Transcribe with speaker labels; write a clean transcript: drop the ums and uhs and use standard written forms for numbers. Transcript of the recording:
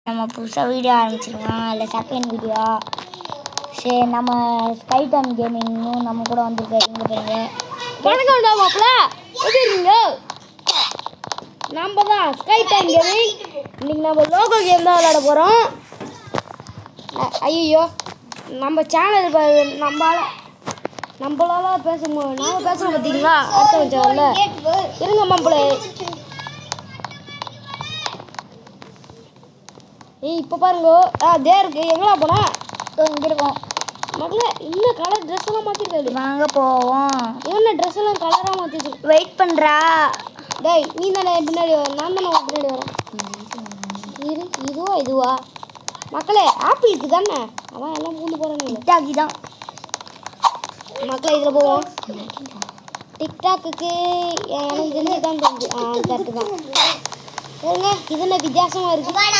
Speaker 1: நம்ம புதுசாக வீடியோ ஆரம்பிச்சிருக்கோம். அதில் செகண்ட் வீடியோ. சரி, நம்ம ஸ்கை டைம் கேமிங்கும் நம்ம கூட வந்திருக்காரு. இங்கே பாருங்க.
Speaker 2: வணக்கம் மாப்பிள்ள, எப்படி இருக்கீங்க? நம்ம தான் ஸ்கை டைம் கேமிங். இன்னைக்கு நம்ம லோக்கல் கேம் தான் விளையாட போகிறோம். ஐயோ, நம்ம சேனல் நம்மளால பேசும்போது நாங்கள் பேசுகிறோம் பார்த்தீங்களா? அடுத்த சேனலில் இருங்க மாப்பிள்ள. இப்போ பாருங்க, அதே இருக்கு. எங்கடா போனா?
Speaker 1: இங்கே இருக்கோம்.
Speaker 2: மக்களே, இன்னும் கலர் ட்ரெஸ் எல்லாம் மாற்றிருக்காரு.
Speaker 1: வாங்க போவோம்.
Speaker 2: என்ன ட்ரெஸ் எல்லாம் கலராக மாற்றிச்சு.
Speaker 1: வெயிட் பண்ணுறா.
Speaker 2: டேய், நீ தானே பின்னாடி வர, நான் தானே பின்னாடி வரேன். இதுவா மக்களே? ஆப்பிளுக்கு தானே அவன் எல்லாம் பூந்து போகிறானே.
Speaker 1: டிக்டாக்கி தான்
Speaker 2: மக்களே. இதில் போவோம். டிக்டாக்கு எனக்கு தெரிஞ்சு தான் தெரிஞ்சு. கரெக்டு தான். இது என்ன வித்தியாசமாக இருக்குது.